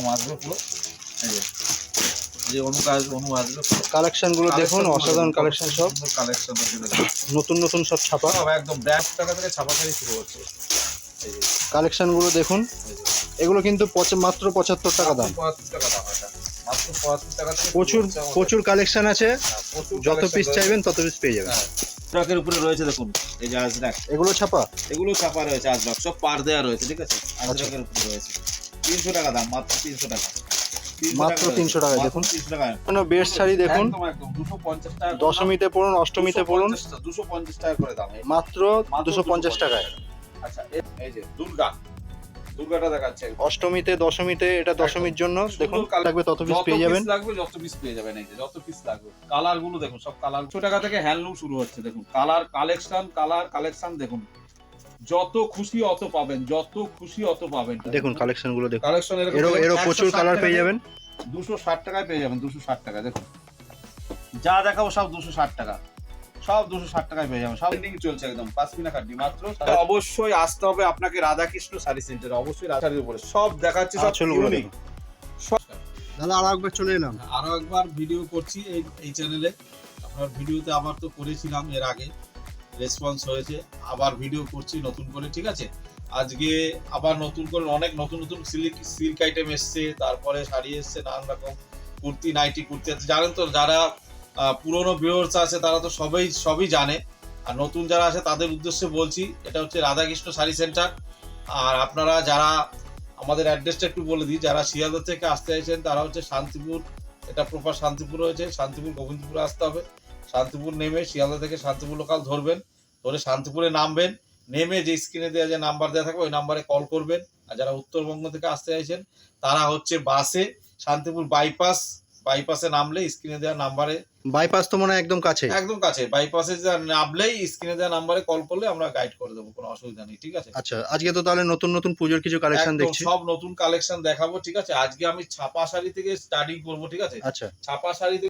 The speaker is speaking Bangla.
একদম আসবে পুরো। এই যে অনুকাজ অনু আসবে পুরো। কালেকশন গুলো দেখুন, অসাধারণ কালেকশন, সব কালেকশন নতুন নতুন সব ছাপা। সব একদম 1.5 টাকা থেকে ছাপা শাড়ি শুরু হচ্ছে। এই যে কালেকশন গুলো দেখুন, এই যে এগুলো কিন্তু মাত্র 75 টাকা দাম। 75 টাকা দাম এটা। মাত্র 75 টাকা থেকে প্রচুর শুরু হচ্ছে আমাদের। প্রচুর কালেকশন আছে, হ্যাঁ, প্রচুর যত collection পিস রয়েছে। চাইবেন তত পিস পেয়ে যাবেন। হ্যাঁ, ট্রাকের উপরে রয়েছে দেখুন, এই যে আজরাক, এগুলো ছাপা। এগুলো ছাপা রয়েছে আজরাক, সব পার দেওয়া রয়েছে, ঠিক আছে। আজরাকের উপরে রয়েছে 300 টাকা দাম, মাত্র 300 টাকা। 300 মাত্র টাকা 300 টাকায় মাত্র দেখুন। 300 টাকায়। কোনো বেস্ট শাড়ি দেখুন, একদম একদম 250 টাকা করে দাম। দশমীতে পড়ুন, অষ্টমীতে পড়ুন, 250 টাকা করে দাম। এই মাত্র মাত্র 250 টাকায়। আচ্ছা, এই যে দুর্গাটা দেখাচ্ছে। অষ্টমীতে, দশমীতে, এটা দশমীর জন্য দেখুন, সুন্দর লাগবে তত পিস যত পেয়ে যাবেন। পিস লাগবে যত পিস পেয়ে যাবেন। এই যে যত পিস লাগবে, কালার গুলো দেখুন, সব কালার 100 টাকা থেকে হ্যান্ডলুম শুরু হচ্ছে। দেখুন কালার কালেকশন দেখুন, যত খুশি অত পাবেন, যত খুশি অত পাবেন। দেখুন কালেকশন গুলো দেখুন, কালেকশন এরও প্রচুর কালার পেয়ে যাবেন। 260 টাকায় পেয়ে যাবেন, 260 টাকা। দেখুন যা দেখাবো সব 260 টাকা, সব 260 টাকায় পেয়ে যাবেন। সব ট্রেন্ডিং চলছে একদম, পাসমিনা খাড্ডি মাত্র। অবশ্যই আসতে হবে আপনাকে রাধাকৃষ্ণ শাড়ি সেন্টারে, অবশ্যই শাড়ির উপরে সব দেখাচ্ছে, সব আঁচলগুলো ইউনিক। দেখুন। দাদা আর একবার চলে এলাম, আরো একবার ভিডিও করছি এই চ্যানেলে। আপনার ভিডিওতে আবার তো করেছিলাম এর আগে, রেসপন্স হয়েছে, আবার ভিডিও করছি নতুন করে, ঠিক আছে। আজকে আবার নতুন করে অনেক নতুন নতুন সিল্ক আইটেম এসছে, তারপরে শাড়ি এসছে, নানান রকম কুর্তি, নাইটি কুর্তি আছে। জানেন তো, যারা পুরনো ভিউয়ার্স আছে তারা তো সবই জানে, আর নতুন যারা আছে তাদের উদ্দেশ্যে বলছি, এটা হচ্ছে রাধাকৃষ্ণ শাড়ি সেন্টার। আর আপনারা যারা, আমাদের অ্যাড্রেসটা একটু বলে দিই, যারা শিয়ালদা থেকে আসতে চাইছেন তারা হচ্ছে শান্তিপুর, এটা প্রপার শান্তিপুর হয়েছে, শান্তিপুর গোবিন্দপুরে আসতে হবে। শান্তিপুর নেমে শিয়ালদা থেকে শান্তিপুর লোকাল ধরবেন, ধরে শান্তিপুরে নামবেন, নেমে যে স্ক্রিনে দেওয়া যে নাম্বার দেওয়া থাকবে ওই নাম্বারে কল করবেন। আর যারা উত্তরবঙ্গ থেকে আসতে চাইছেন তারা হচ্ছে বাসে শান্তিপুর বাইপাসে নামলে স্ক্রিনে দেওয়া নাম্বারে, বাইপাস তো মনে হয় একদম কাছে। একদম কাছে, বাইপাসে নামলেই স্ক্রিনে দেওয়া নাম্বারে কল করলে আমরা গাইড করে দেবো, কোনো অসুবিধা নেই, ঠিক আছে। আচ্ছা, আজকে তো তাহলে নতুন নতুন পুজোর কিছু কালেকশন একদম দেখছি। সব নতুন কালেকশন দেখাবো, ঠিক আছে। আজকে আমি ছাপা শাড়ি থেকে স্টার্টিং করবো, ঠিক আছে। আচ্ছা। ছাপা শাড়ি